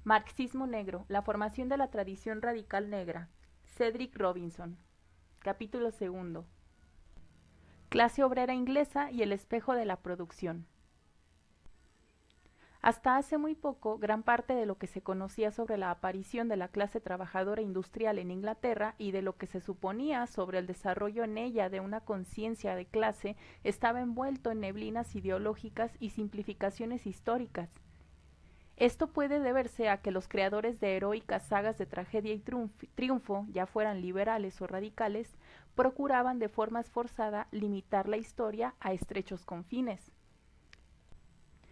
Marxismo negro, la formación de la tradición radical negra. Cedric Robinson. Capítulo segundo. Clase obrera inglesa y el espejo de la producción. Hasta hace muy poco, gran parte de lo que se conocía sobre la aparición de la clase trabajadora industrial en Inglaterra y de lo que se suponía sobre el desarrollo en ella de una conciencia de clase estaba envuelto en neblinas ideológicas y simplificaciones históricas. Esto puede deberse a que los creadores de heroicas sagas de tragedia y triunfo, ya fueran liberales o radicales, procuraban de forma esforzada limitar la historia a estrechos confines.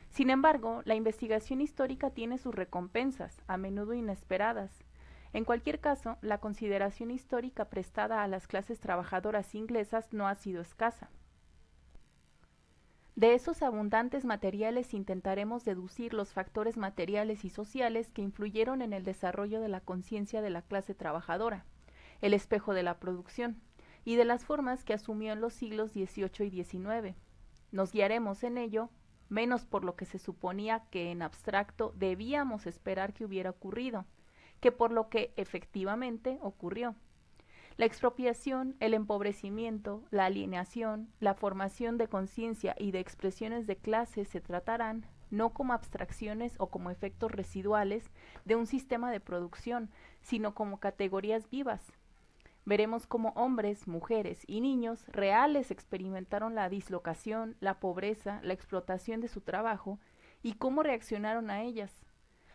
Sin embargo, la investigación histórica tiene sus recompensas, a menudo inesperadas. En cualquier caso, la consideración histórica prestada a las clases trabajadoras inglesas no ha sido escasa. De esos abundantes materiales intentaremos deducir los factores materiales y sociales que influyeron en el desarrollo de la conciencia de la clase trabajadora, el espejo de la producción, y de las formas que asumió en los siglos XVIII y XIX. Nos guiaremos en ello menos por lo que se suponía que en abstracto debíamos esperar que hubiera ocurrido, que por lo que efectivamente ocurrió. La expropiación, el empobrecimiento, la alienación, la formación de conciencia y de expresiones de clase se tratarán no como abstracciones o como efectos residuales de un sistema de producción, sino como categorías vivas. Veremos cómo hombres, mujeres y niños reales experimentaron la dislocación, la pobreza, la explotación de su trabajo y cómo reaccionaron a ellas.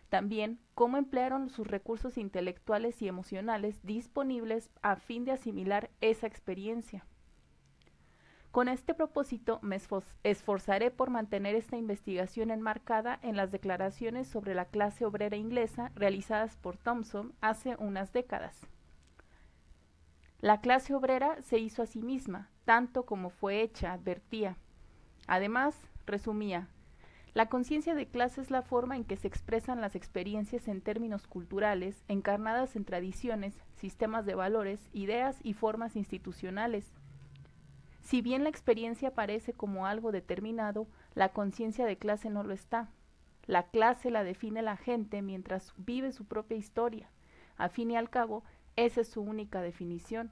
También cómo emplearon sus recursos intelectuales y emocionales disponibles a fin de asimilar esa experiencia. Con este propósito me esforzaré por mantener esta investigación enmarcada en las declaraciones sobre la clase obrera inglesa realizadas por Thomson hace unas décadas. La clase obrera se hizo a sí misma, tanto como fue hecha, advertía. Además, resumía, la conciencia de clase es la forma en que se expresan las experiencias en términos culturales, encarnadas en tradiciones, sistemas de valores, ideas y formas institucionales. Si bien la experiencia aparece como algo determinado, la conciencia de clase no lo está. La clase la define la gente mientras vive su propia historia. A fin y al cabo, esa es su única definición.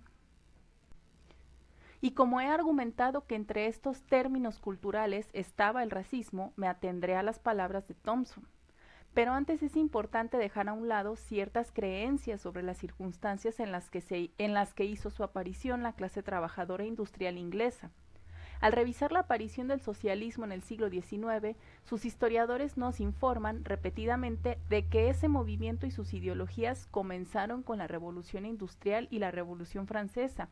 Y como he argumentado que entre estos términos culturales estaba el racismo, me atendré a las palabras de Thomson. Pero antes es importante dejar a un lado ciertas creencias sobre las circunstancias en las que hizo su aparición la clase trabajadora industrial inglesa. Al revisar la aparición del socialismo en el siglo XIX, sus historiadores nos informan repetidamente de que ese movimiento y sus ideologías comenzaron con la Revolución Industrial y la Revolución Francesa.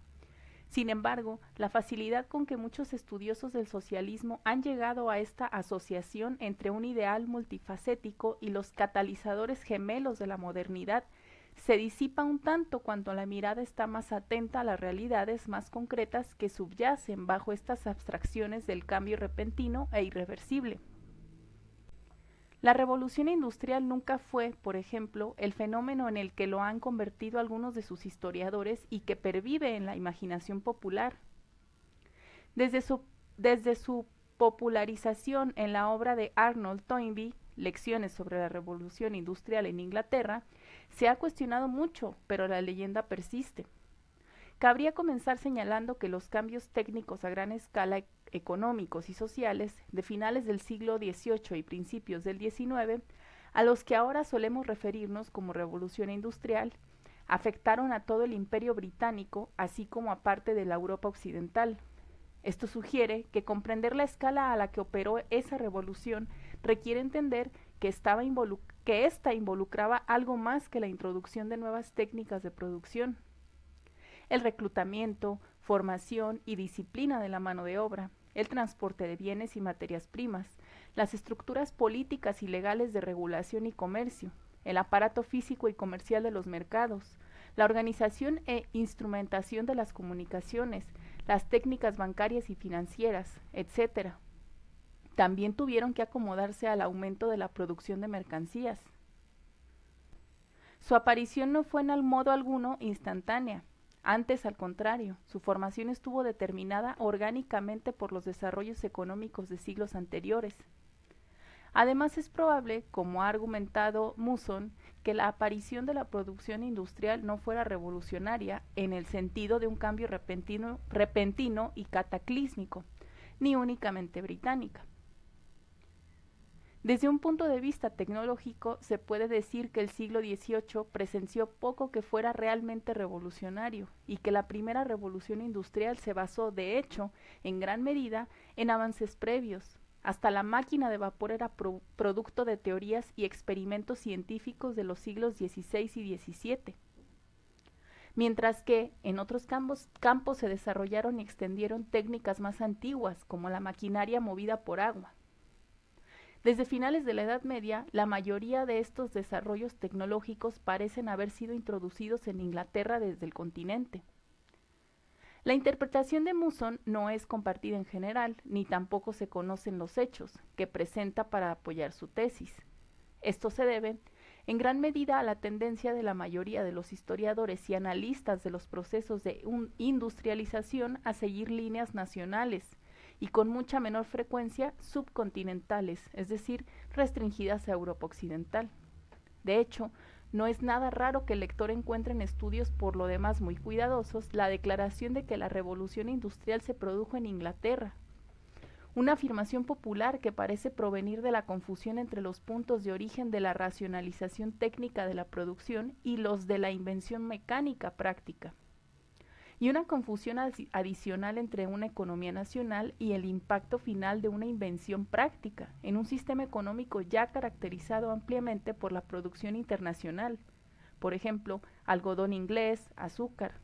Sin embargo, la facilidad con que muchos estudiosos del socialismo han llegado a esta asociación entre un ideal multifacético y los catalizadores gemelos de la modernidad se disipa un tanto cuando la mirada está más atenta a las realidades más concretas que subyacen bajo estas abstracciones del cambio repentino e irreversible. La revolución industrial nunca fue, por ejemplo, el fenómeno en el que lo han convertido algunos de sus historiadores y que pervive en la imaginación popular. Desde su popularización en la obra de Arnold Toynbee, Lecciones sobre la Revolución Industrial en Inglaterra, se ha cuestionado mucho, pero la leyenda persiste. Cabría comenzar señalando que los cambios técnicos a gran escala económicos y sociales de finales del siglo XVIII y principios del XIX, a los que ahora solemos referirnos como revolución industrial, afectaron a todo el imperio británico, así como a parte de la Europa occidental. Esto sugiere que comprender la escala a la que operó esa revolución requiere entender que ésta involucraba algo más que la introducción de nuevas técnicas de producción. El reclutamiento, formación y disciplina de la mano de obra, el transporte de bienes y materias primas, las estructuras políticas y legales de regulación y comercio, el aparato físico y comercial de los mercados, la organización e instrumentación de las comunicaciones, las técnicas bancarias y financieras, etc. También tuvieron que acomodarse al aumento de la producción de mercancías. Su aparición no fue en modo alguno instantánea. Antes, al contrario, su formación estuvo determinada orgánicamente por los desarrollos económicos de siglos anteriores. Además, es probable, como ha argumentado Muson, que la aparición de la producción industrial no fuera revolucionaria en el sentido de un cambio repentino y cataclísmico, ni únicamente británica. Desde un punto de vista tecnológico, se puede decir que el siglo XVIII presenció poco que fuera realmente revolucionario y que la primera revolución industrial se basó, de hecho, en gran medida, en avances previos. Hasta la máquina de vapor era producto de teorías y experimentos científicos de los siglos XVI y XVII. Mientras que en otros campos se desarrollaron y extendieron técnicas más antiguas, como la maquinaria movida por agua. Desde finales de la Edad Media, la mayoría de estos desarrollos tecnológicos parecen haber sido introducidos en Inglaterra desde el continente. La interpretación de Muson no es compartida en general, ni tampoco se conocen los hechos que presenta para apoyar su tesis. Esto se debe, en gran medida, a la tendencia de la mayoría de los historiadores y analistas de los procesos de industrialización a seguir líneas nacionales, y con mucha menor frecuencia subcontinentales, es decir, restringidas a Europa Occidental. De hecho, no es nada raro que el lector encuentre en estudios por lo demás muy cuidadosos la declaración de que la revolución industrial se produjo en Inglaterra, una afirmación popular que parece provenir de la confusión entre los puntos de origen de la racionalización técnica de la producción y los de la invención mecánica práctica, y una confusión adicional entre una economía nacional y el impacto final de una invención práctica en un sistema económico ya caracterizado ampliamente por la producción internacional, por ejemplo, algodón inglés, azúcar.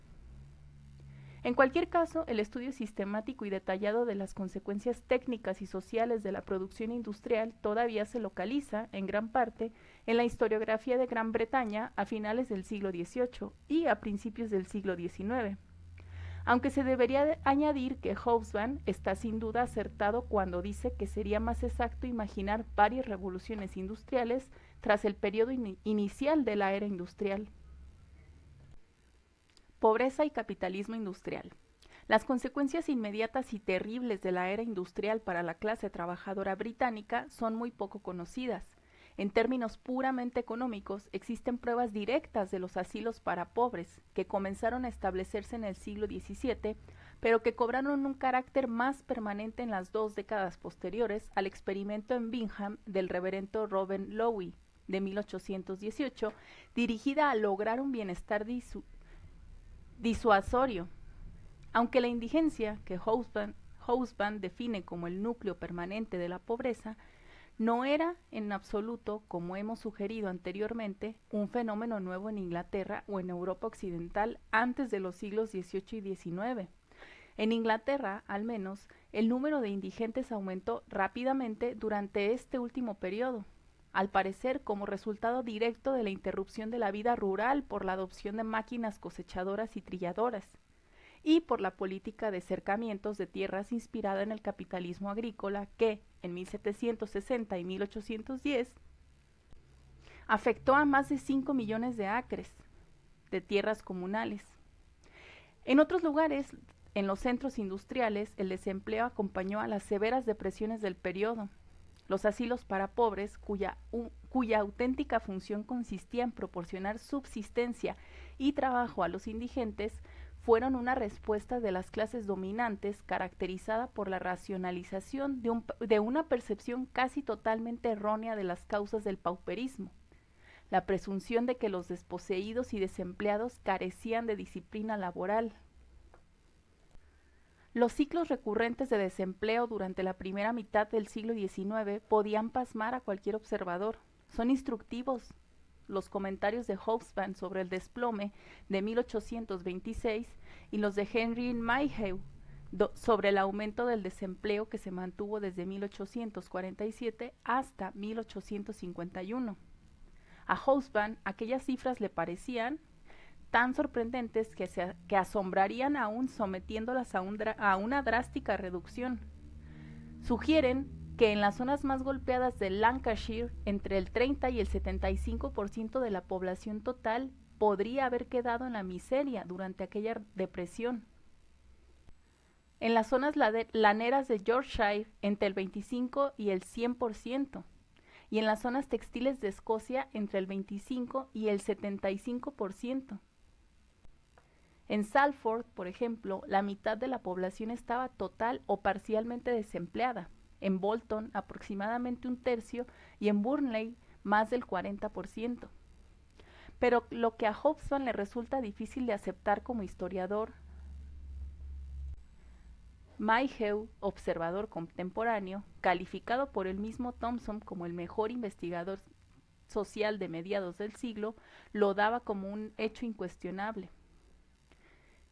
En cualquier caso, el estudio sistemático y detallado de las consecuencias técnicas y sociales de la producción industrial todavía se localiza, en gran parte, en la historiografía de Gran Bretaña a finales del siglo XVIII y a principios del siglo XIX. Aunque se debería añadir que Hobsbawm está sin duda acertado cuando dice que sería más exacto imaginar varias revoluciones industriales tras el periodo inicial de la era industrial. Pobreza y capitalismo industrial. Las consecuencias inmediatas y terribles de la era industrial para la clase trabajadora británica son muy poco conocidas. En términos puramente económicos, existen pruebas directas de los asilos para pobres, que comenzaron a establecerse en el siglo XVII, pero que cobraron un carácter más permanente en las 2 décadas posteriores al experimento en Bingham del reverendo Robert Lowe, de 1818, dirigida a lograr un bienestar disuasorio. Aunque la indigencia, que Hobsbawm define como el núcleo permanente de la pobreza, no era en absoluto, como hemos sugerido anteriormente, un fenómeno nuevo en Inglaterra o en Europa Occidental antes de los siglos XVIII y XIX. En Inglaterra, al menos, el número de indigentes aumentó rápidamente durante este último periodo, al parecer como resultado directo de la interrupción de la vida rural por la adopción de máquinas cosechadoras y trilladoras, y por la política de cercamientos de tierras inspirada en el capitalismo agrícola que, en 1760 y 1810, afectó a más de 5 millones de acres de tierras comunales. En otros lugares, en los centros industriales, el desempleo acompañó a las severas depresiones del periodo. Los asilos para pobres, cuya auténtica función consistía en proporcionar subsistencia y trabajo a los indigentes, fueron una respuesta de las clases dominantes caracterizada por la racionalización de una percepción casi totalmente errónea de las causas del pauperismo, la presunción de que los desposeídos y desempleados carecían de disciplina laboral. Los ciclos recurrentes de desempleo durante la primera mitad del siglo XIX podían pasmar a cualquier observador. Son instructivos los comentarios de Hobsbawm sobre el desplome de 1826 y los de Henry Mayhew sobre el aumento del desempleo que se mantuvo desde 1847 hasta 1851. A Hobsbawm aquellas cifras le parecían tan sorprendentes que asombrarían aún sometiéndolas a una drástica reducción. Sugieren que en las zonas más golpeadas de Lancashire, entre el 30 y el 75% de la población total podría haber quedado en la miseria durante aquella depresión. En las zonas laneras de Yorkshire, entre el 25 y el 100%. y en las zonas textiles de Escocia entre el 25 y el 75%. En Salford, por ejemplo, la mitad de la población estaba total o parcialmente desempleada. En Bolton, aproximadamente un tercio, y en Burnley, más del 40%. Pero lo que a Hobsbawm le resulta difícil de aceptar como historiador, Mayhew, observador contemporáneo, calificado por el mismo Thompson como el mejor investigador social de mediados del siglo, lo daba como un hecho incuestionable.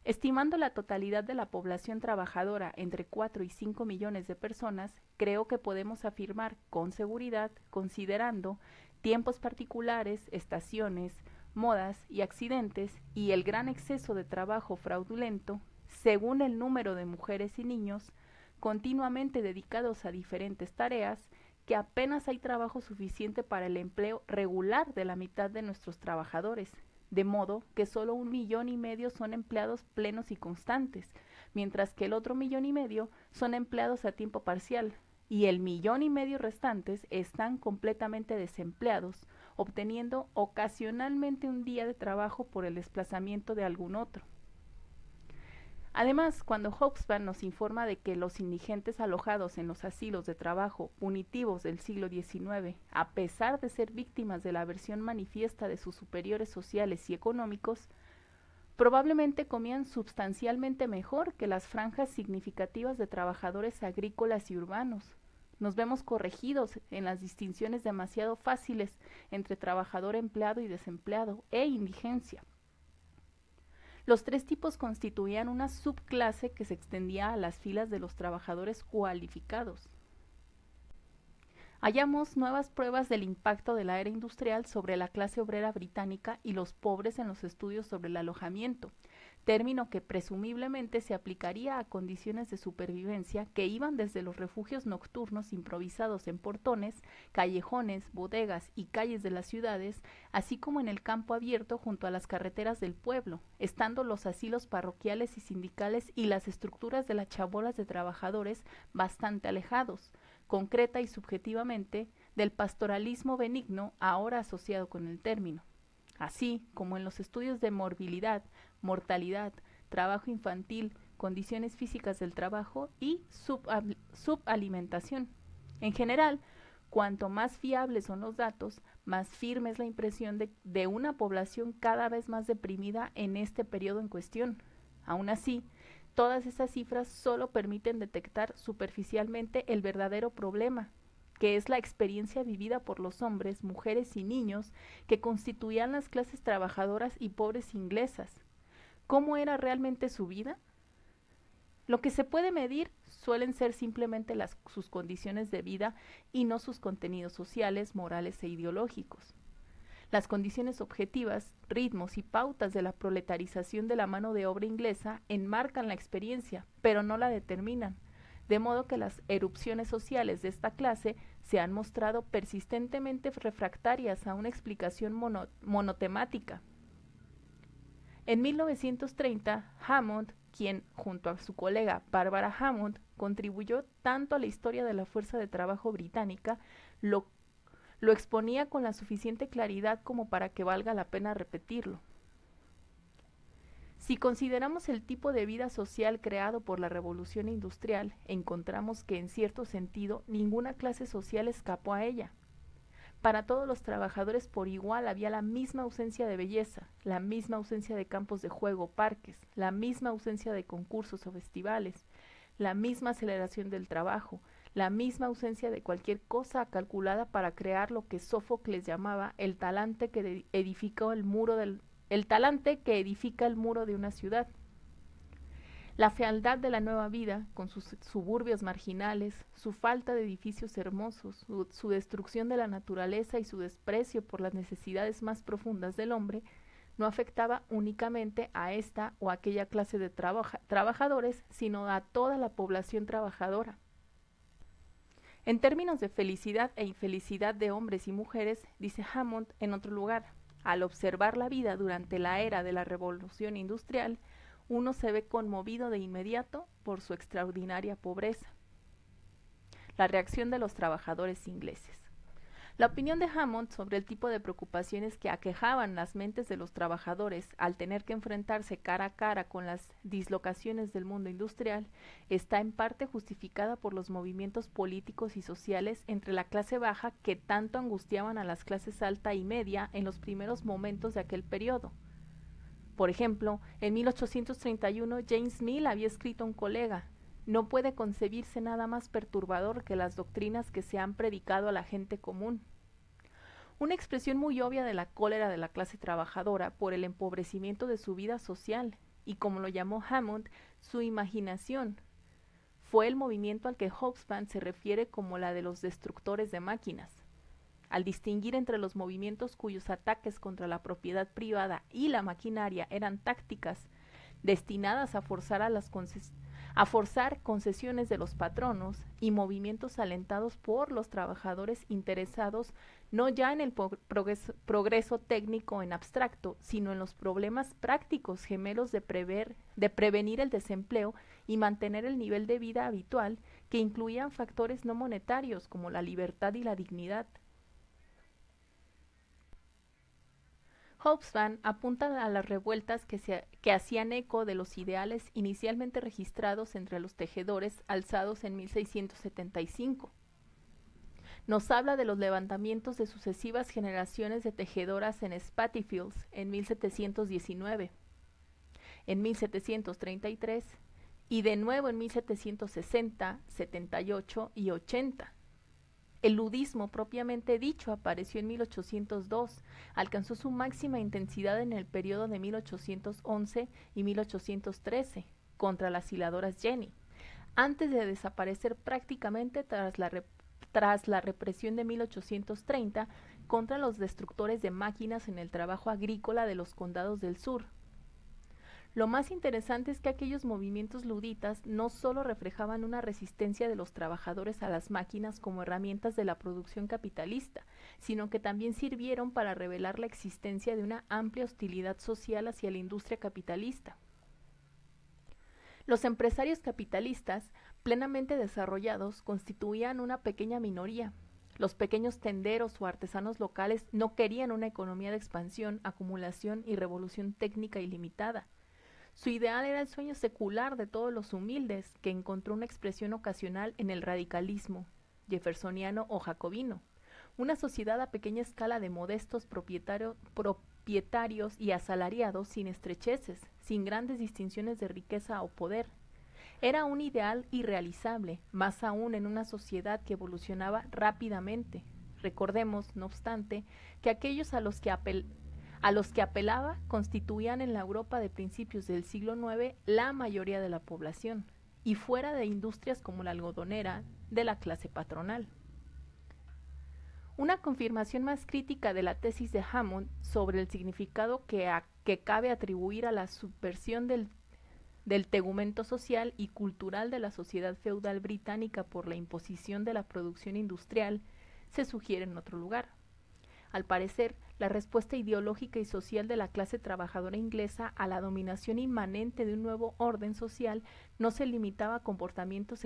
Estimando la totalidad de la población trabajadora entre 4 y 5 millones de personas, creo que podemos afirmar con seguridad, considerando tiempos particulares, estaciones, modas y accidentes y el gran exceso de trabajo fraudulento, según el número de mujeres y niños continuamente dedicados a diferentes tareas, que apenas hay trabajo suficiente para el empleo regular de la mitad de nuestros trabajadores, de modo que solo 1,5 millones son empleados plenos y constantes, mientras que el otro 1,5 millones son empleados a tiempo parcial, y el 1,5 millones restantes están completamente desempleados, obteniendo ocasionalmente un día de trabajo por el desplazamiento de algún otro. Además, cuando Hobsbawm nos informa de que los indigentes alojados en los asilos de trabajo punitivos del siglo XIX, a pesar de ser víctimas de la aversión manifiesta de sus superiores sociales y económicos, probablemente comían sustancialmente mejor que las franjas significativas de trabajadores agrícolas y urbanos. Nos vemos corregidos en las distinciones demasiado fáciles entre trabajador empleado y desempleado e indigencia. Los tres tipos constituían una subclase que se extendía a las filas de los trabajadores cualificados. Hallamos nuevas pruebas del impacto de la era industrial sobre la clase obrera británica y los pobres en los estudios sobre el alojamiento, término que presumiblemente se aplicaría a condiciones de supervivencia que iban desde los refugios nocturnos improvisados en portones, callejones, bodegas y calles de las ciudades, así como en el campo abierto junto a las carreteras del pueblo, estando los asilos parroquiales y sindicales y las estructuras de las chabolas de trabajadores bastante alejados, concreta y subjetivamente, del pastoralismo benigno ahora asociado con el término. Así como en los estudios de morbilidad, mortalidad, trabajo infantil, condiciones físicas del trabajo y subalimentación. En general, cuanto más fiables son los datos, más firme es la impresión de una población cada vez más deprimida en este periodo en cuestión. Aún así, todas esas cifras solo permiten detectar superficialmente el verdadero problema, que es la experiencia vivida por los hombres, mujeres y niños que constituían las clases trabajadoras y pobres inglesas. ¿Cómo era realmente su vida? Lo que se puede medir suelen ser simplemente sus condiciones de vida y no sus contenidos sociales, morales e ideológicos. Las condiciones objetivas, ritmos y pautas de la proletarización de la mano de obra inglesa enmarcan la experiencia, pero no la determinan, de modo que las erupciones sociales de esta clase se han mostrado persistentemente refractarias a una explicación monotemática. En 1930, Hammond, quien junto a su colega Barbara Hammond contribuyó tanto a la historia de la fuerza de trabajo británica, lo exponía con la suficiente claridad como para que valga la pena repetirlo. Si consideramos el tipo de vida social creado por la revolución industrial, encontramos que en cierto sentido ninguna clase social escapó a ella. Para todos los trabajadores por igual había la misma ausencia de belleza, la misma ausencia de campos de juego o parques, la misma ausencia de concursos o festivales, la misma aceleración del trabajo, la misma ausencia de cualquier cosa calculada para crear lo que Sófocles llamaba el talante que edifica el muro de una ciudad. La fealdad de la nueva vida, con sus suburbios marginales, su falta de edificios hermosos, su destrucción de la naturaleza y su desprecio por las necesidades más profundas del hombre, no afectaba únicamente a esta o aquella clase de trabajadores, sino a toda la población trabajadora. En términos de felicidad e infelicidad de hombres y mujeres, dice Hammond en otro lugar, al observar la vida durante la era de la revolución industrial, uno se ve conmovido de inmediato por su extraordinaria pobreza. La reacción de los trabajadores ingleses. La opinión de Hammond sobre el tipo de preocupaciones que aquejaban las mentes de los trabajadores al tener que enfrentarse cara a cara con las dislocaciones del mundo industrial está en parte justificada por los movimientos políticos y sociales entre la clase baja que tanto angustiaban a las clases alta y media en los primeros momentos de aquel periodo. Por ejemplo, en 1831 James Mill había escrito a un colega: no puede concebirse nada más perturbador que las doctrinas que se han predicado a la gente común. Una expresión muy obvia de la cólera de la clase trabajadora por el empobrecimiento de su vida social, y como lo llamó Hammond, su imaginación, fue el movimiento al que Hobsbawm se refiere como la de los destructores de máquinas. Al distinguir entre los movimientos cuyos ataques contra la propiedad privada y la maquinaria eran tácticas destinadas a forzar concesiones de los patronos y movimientos alentados por los trabajadores interesados no ya en el progreso técnico en abstracto, sino en los problemas prácticos gemelos de prevenir el desempleo y mantener el nivel de vida habitual, que incluían factores no monetarios como la libertad y la dignidad. Hobsbawm apunta a las revueltas que hacían eco de los ideales inicialmente registrados entre los tejedores alzados en 1675. Nos habla de los levantamientos de sucesivas generaciones de tejedoras en Spatyfields en 1719, en 1733 y de nuevo en 1760, 78 y 80. El ludismo propiamente dicho apareció en 1802, alcanzó su máxima intensidad en el periodo de 1811 y 1813 contra las hiladoras Jenny, antes de desaparecer prácticamente tras la represión de 1830 contra los destructores de máquinas en el trabajo agrícola de los condados del sur. Lo más interesante es que aquellos movimientos luditas no solo reflejaban una resistencia de los trabajadores a las máquinas como herramientas de la producción capitalista, sino que también sirvieron para revelar la existencia de una amplia hostilidad social hacia la industria capitalista. Los empresarios capitalistas, plenamente desarrollados, constituían una pequeña minoría. Los pequeños tenderos o artesanos locales no querían una economía de expansión, acumulación y revolución técnica ilimitada. Su ideal era el sueño secular de todos los humildes, que encontró una expresión ocasional en el radicalismo, jeffersoniano o jacobino, una sociedad a pequeña escala de modestos propietarios y asalariados sin estrecheces, sin grandes distinciones de riqueza o poder. Era un ideal irrealizable, más aún en una sociedad que evolucionaba rápidamente. Recordemos, no obstante, que aquellos a los que apelaba constituían en la Europa de principios del siglo IX la mayoría de la población, y fuera de industrias como la algodonera, de la clase patronal. Una confirmación más crítica de la tesis de Hammond sobre el significado que cabe atribuir a la subversión del tegumento social y cultural de la sociedad feudal británica por la imposición de la producción industrial se sugiere en otro lugar. Al parecer, la respuesta ideológica y social de la clase trabajadora inglesa a la dominación inmanente de un nuevo orden social no se limitaba a comportamientos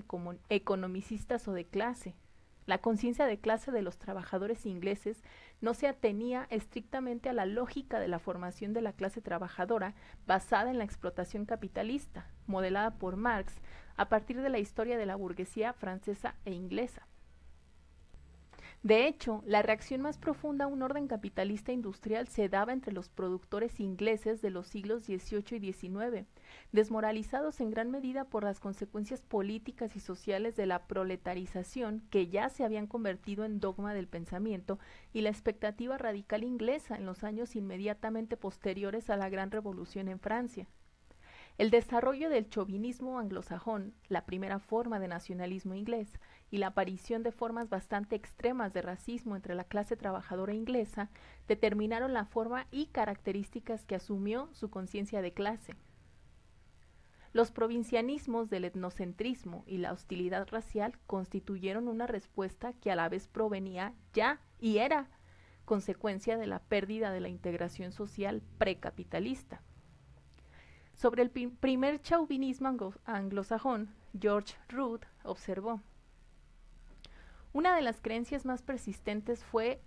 economicistas o de clase. La conciencia de clase de los trabajadores ingleses no se atenía estrictamente a la lógica de la formación de la clase trabajadora basada en la explotación capitalista, modelada por Marx a partir de la historia de la burguesía francesa e inglesa. De hecho, la reacción más profunda a un orden capitalista industrial se daba entre los productores ingleses de los siglos XVIII y XIX, desmoralizados en gran medida por las consecuencias políticas y sociales de la proletarización que ya se habían convertido en dogma del pensamiento y la expectativa radical inglesa en los años inmediatamente posteriores a la Gran Revolución en Francia. El desarrollo del chauvinismo anglosajón, la primera forma de nacionalismo inglés, y la aparición de formas bastante extremas de racismo entre la clase trabajadora inglesa determinaron la forma y características que asumió su conciencia de clase. Los provincianismos del etnocentrismo y la hostilidad racial constituyeron una respuesta que a la vez provenía ya y era consecuencia de la pérdida de la integración social precapitalista. Sobre el primer chauvinismo anglosajón, George Root observó: Una de las creencias más persistentes fue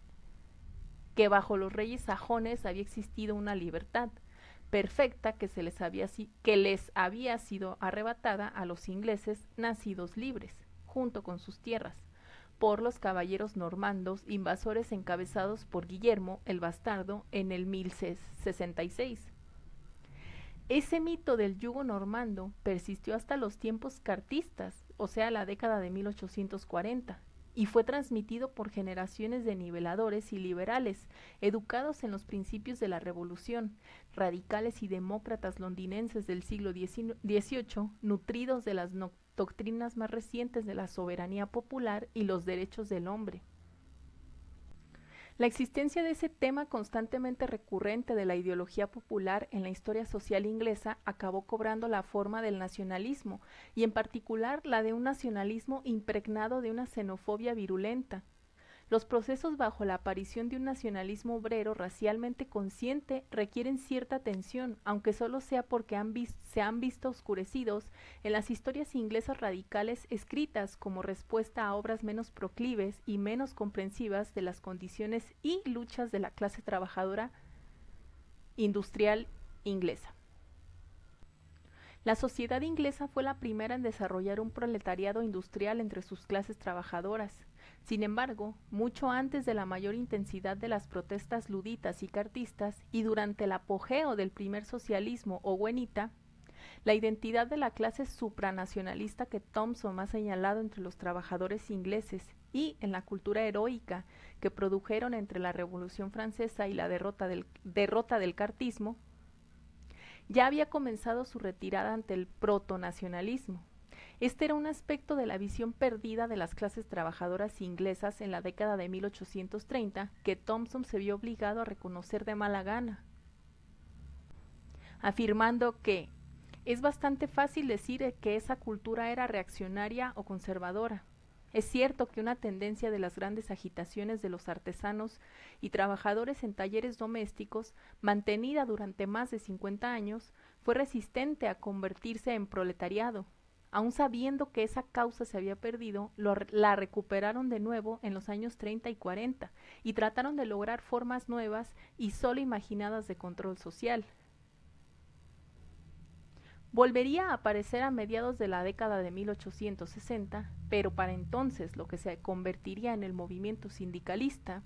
que bajo los reyes sajones había existido una libertad perfecta que les había sido arrebatada a los ingleses nacidos libres, junto con sus tierras, por los caballeros normandos invasores encabezados por Guillermo el Bastardo en el 1066. Ese mito del yugo normando persistió hasta los tiempos cartistas, o sea, la década de 1840, y fue transmitido por generaciones de niveladores y liberales, educados en los principios de la Revolución, radicales y demócratas londinenses del siglo XVIII, nutridos de las doctrinas más recientes de la soberanía popular y los derechos del hombre. La existencia de ese tema constantemente recurrente de la ideología popular en la historia social inglesa acabó cobrando la forma del nacionalismo, y en particular la de un nacionalismo impregnado de una xenofobia virulenta. Los procesos bajo la aparición de un nacionalismo obrero racialmente consciente requieren cierta atención, aunque solo sea porque se han visto oscurecidos en las historias inglesas radicales escritas como respuesta a obras menos proclives y menos comprensivas de las condiciones y luchas de la clase trabajadora industrial inglesa. La sociedad inglesa fue la primera en desarrollar un proletariado industrial entre sus clases trabajadoras. Sin embargo, mucho antes de la mayor intensidad de las protestas luditas y cartistas y durante el apogeo del primer socialismo o buenita, la identidad de la clase supranacionalista que Thompson ha señalado entre los trabajadores ingleses y en la cultura heroica que produjeron entre la Revolución Francesa y la derrota del cartismo, ya había comenzado su retirada ante el protonacionalismo. Este era un aspecto de la visión perdida de las clases trabajadoras inglesas en la década de 1830 que Thompson se vio obligado a reconocer de mala gana, afirmando que es bastante fácil decir que esa cultura era reaccionaria o conservadora. Es cierto que una tendencia de las grandes agitaciones de los artesanos y trabajadores en talleres domésticos, mantenida durante más de 50 años, fue resistente a convertirse en proletariado. Aun sabiendo que esa causa se había perdido, la recuperaron de nuevo en los años 30 y 40 y trataron de lograr formas nuevas y solo imaginadas de control social. Volvería a aparecer a mediados de la década de 1860, pero para entonces lo que se convertiría en el movimiento sindicalista,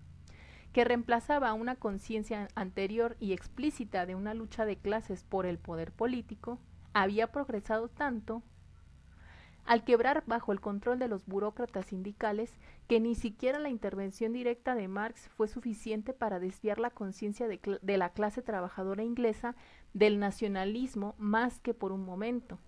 que reemplazaba una conciencia anterior y explícita de una lucha de clases por el poder político, había progresado tanto al quebrar bajo el control de los burócratas sindicales que ni siquiera la intervención directa de Marx fue suficiente para desviar la conciencia de la clase trabajadora inglesa del nacionalismo más que por un momento.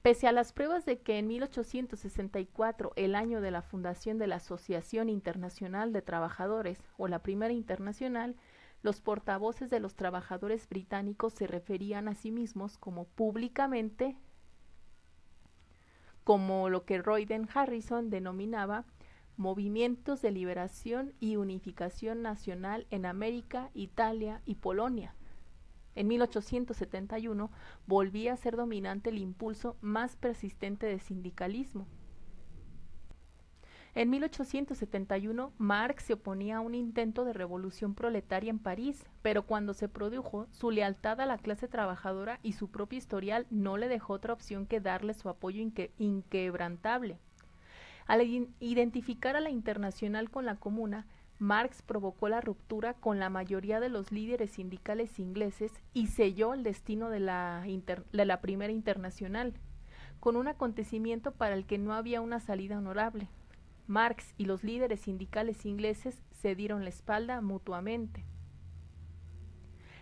Pese a las pruebas de que en 1864, el año de la fundación de la Asociación Internacional de Trabajadores, o la primera internacional, los portavoces de los trabajadores británicos se referían a sí mismos como públicamente como lo que Royden Harrison denominaba movimientos de liberación y unificación nacional en América, Italia y Polonia. En 1871 volvía a ser dominante el impulso más persistente de sindicalismo. En 1871, Marx se oponía a un intento de revolución proletaria en París, pero cuando se produjo, su lealtad a la clase trabajadora y su propio historial no le dejó otra opción que darle su apoyo inquebrantable. Al identificar a la Internacional con la Comuna, Marx provocó la ruptura con la mayoría de los líderes sindicales ingleses y selló el destino de la Primera Internacional, con un acontecimiento para el que no había una salida honorable. Marx y los líderes sindicales ingleses se dieron la espalda mutuamente.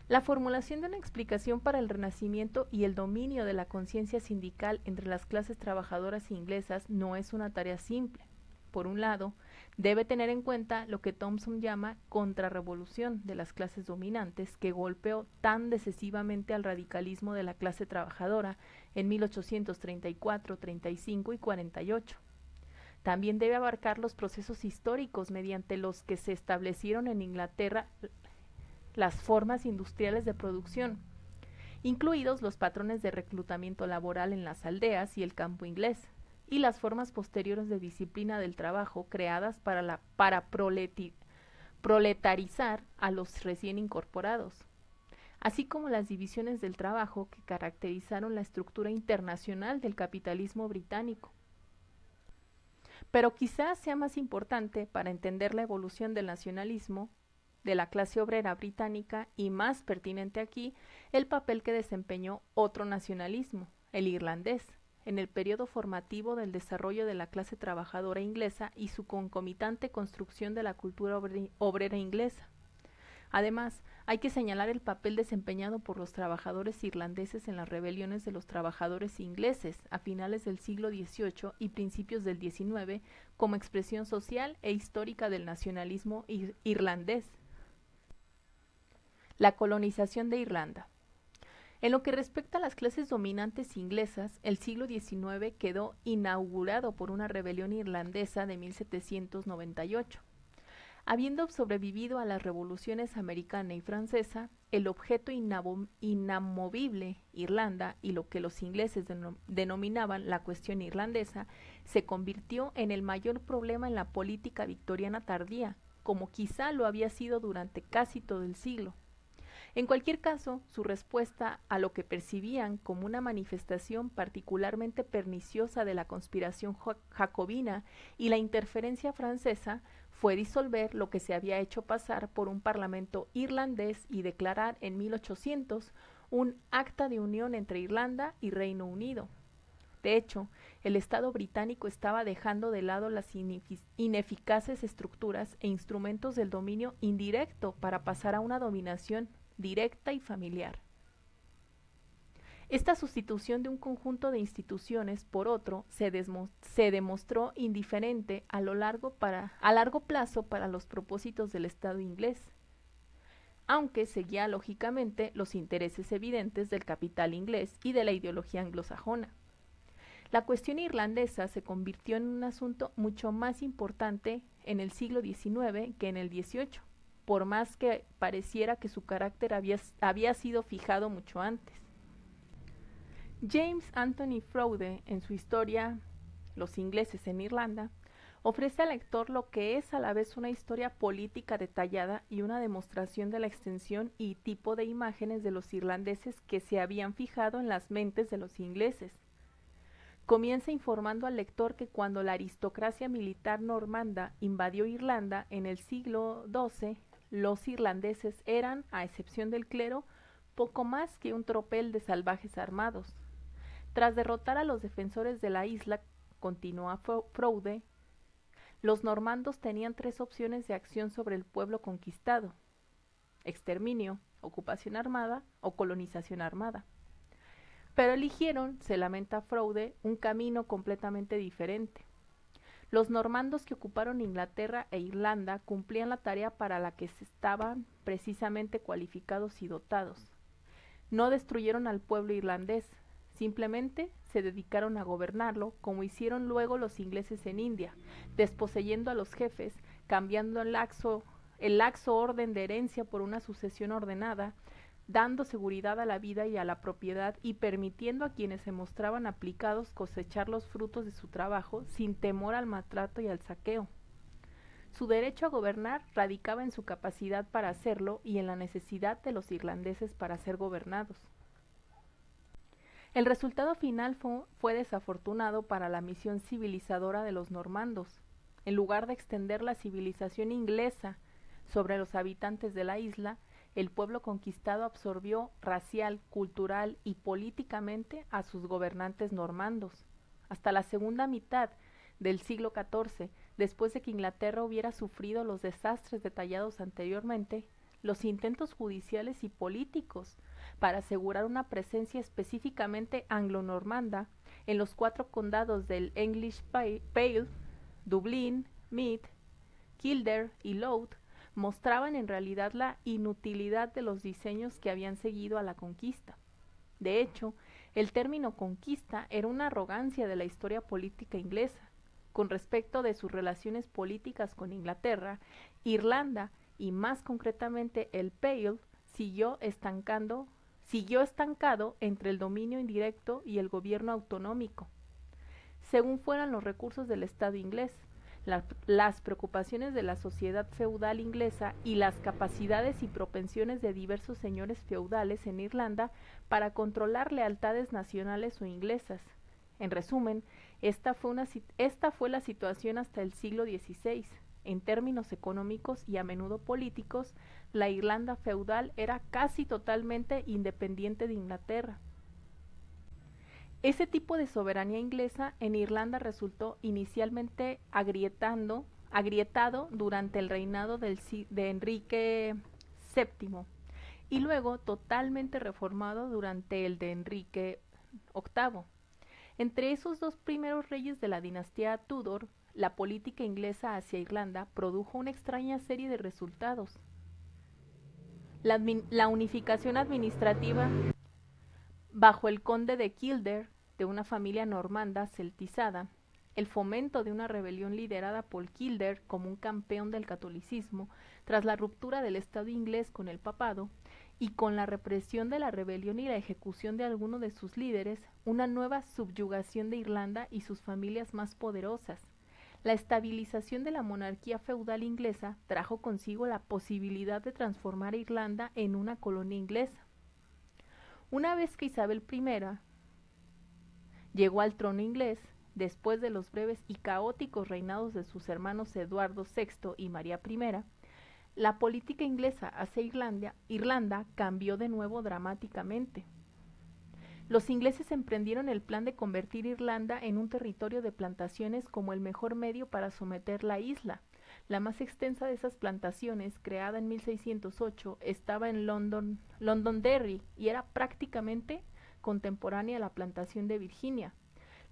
La formulación de una explicación para el renacimiento y el dominio de la conciencia sindical entre las clases trabajadoras inglesas no es una tarea simple. Por un lado, debe tener en cuenta lo que Thompson llama contrarrevolución de las clases dominantes que golpeó tan decisivamente al radicalismo de la clase trabajadora en 1834, 35 y 48. También debe abarcar los procesos históricos mediante los que se establecieron en Inglaterra las formas industriales de producción, incluidos los patrones de reclutamiento laboral en las aldeas y el campo inglés. y las formas posteriores de disciplina del trabajo creadas para proletarizar a los recién incorporados, así como las divisiones del trabajo que caracterizaron la estructura internacional del capitalismo británico. Pero quizás sea más importante para entender la evolución del nacionalismo de la clase obrera británica y más pertinente aquí, el papel que desempeñó otro nacionalismo, el irlandés, en el periodo formativo del desarrollo de la clase trabajadora inglesa y su concomitante construcción de la cultura obrera inglesa. Además, hay que señalar el papel desempeñado por los trabajadores irlandeses en las rebeliones de los trabajadores ingleses a finales del siglo XVIII y principios del XIX como expresión social e histórica del nacionalismo irlandés. La colonización de Irlanda. En lo que respecta a las clases dominantes inglesas, el siglo XIX quedó inaugurado por una rebelión irlandesa de 1798. Habiendo sobrevivido a las revoluciones americana y francesa, el objeto inamovible, Irlanda, y lo que los ingleses denominaban la cuestión irlandesa, se convirtió en el mayor problema en la política victoriana tardía, como quizá lo había sido durante casi todo el siglo. En cualquier caso, su respuesta a lo que percibían como una manifestación particularmente perniciosa de la conspiración jacobina y la interferencia francesa fue disolver lo que se había hecho pasar por un parlamento irlandés y declarar en 1800 un acta de unión entre Irlanda y Reino Unido. De hecho, el Estado británico estaba dejando de lado las ineficaces estructuras e instrumentos del dominio indirecto para pasar a una dominación directa y familiar. Esta sustitución de un conjunto de instituciones por otro se demostró indiferente a largo plazo para los propósitos del Estado inglés, aunque seguía lógicamente los intereses evidentes del capital inglés y de la ideología anglosajona. La cuestión irlandesa se convirtió en un asunto mucho más importante en el siglo XIX que en el XVIII, por más que pareciera que su carácter había sido fijado mucho antes. James Anthony Froude, en su historia Los ingleses en Irlanda, ofrece al lector lo que es a la vez una historia política detallada y una demostración de la extensión y tipo de imágenes de los irlandeses que se habían fijado en las mentes de los ingleses. Comienza informando al lector que cuando la aristocracia militar normanda invadió Irlanda en el siglo XII, los irlandeses eran, a excepción del clero, poco más que un tropel de salvajes armados. Tras derrotar a los defensores de la isla, continúa Froude, los normandos tenían tres opciones de acción sobre el pueblo conquistado: exterminio, ocupación armada o colonización armada. Pero eligieron, se lamenta Froude, un camino completamente diferente. Los normandos que ocuparon Inglaterra e Irlanda cumplían la tarea para la que estaban precisamente cualificados y dotados. No destruyeron al pueblo irlandés, simplemente se dedicaron a gobernarlo, como hicieron luego los ingleses en India, desposeyendo a los jefes, cambiando el laxo orden de herencia por una sucesión ordenada, dando seguridad a la vida y a la propiedad y permitiendo a quienes se mostraban aplicados cosechar los frutos de su trabajo sin temor al maltrato y al saqueo. Su derecho a gobernar radicaba en su capacidad para hacerlo y en la necesidad de los irlandeses para ser gobernados. El resultado final fue desafortunado para la misión civilizadora de los normandos. En lugar de extender la civilización inglesa sobre los habitantes de la isla, el pueblo conquistado absorbió racial, cultural y políticamente a sus gobernantes normandos. Hasta la segunda mitad del siglo XIV, después de que Inglaterra hubiera sufrido los desastres detallados anteriormente, los intentos judiciales y políticos para asegurar una presencia específicamente anglo-normanda en los 4 condados del English Pale, Dublín, Meath, Kildare y Louth, mostraban en realidad la inutilidad de los diseños que habían seguido a la conquista. De hecho, el término conquista era una arrogancia de la historia política inglesa. Con respecto de sus relaciones políticas con Inglaterra, Irlanda, y más concretamente el Pale, siguió estancado entre el dominio indirecto y el gobierno autonómico. según fueran los recursos del Estado inglés, las preocupaciones de la sociedad feudal inglesa y las capacidades y propensiones de diversos señores feudales en Irlanda para controlar lealtades nacionales o inglesas. En resumen, esta fue la situación hasta el siglo XVI. En términos económicos y a menudo políticos, la Irlanda feudal era casi totalmente independiente de Inglaterra. Ese tipo de soberanía inglesa en Irlanda resultó inicialmente agrietado durante el reinado de Enrique VII y luego totalmente reformado durante el de Enrique VIII. Entre esos dos primeros reyes de la dinastía Tudor, la política inglesa hacia Irlanda produjo una extraña serie de resultados. La unificación administrativa bajo el conde de Kildare, de una familia normanda celtizada, el fomento de una rebelión liderada por Kildare como un campeón del catolicismo tras la ruptura del Estado inglés con el papado, y con la represión de la rebelión y la ejecución de algunos de sus líderes, una nueva subyugación de Irlanda y sus familias más poderosas. La estabilización de la monarquía feudal inglesa trajo consigo la posibilidad de transformar a Irlanda en una colonia inglesa. Una vez que Isabel I llegó al trono inglés, después de los breves y caóticos reinados de sus hermanos Eduardo VI y María I, la política inglesa hacia Irlanda cambió de nuevo dramáticamente. Los ingleses emprendieron el plan de convertir Irlanda en un territorio de plantaciones como el mejor medio para someter la isla. La más extensa de esas plantaciones, creada en 1608, estaba en Londonderry y era prácticamente contemporánea a la plantación de Virginia.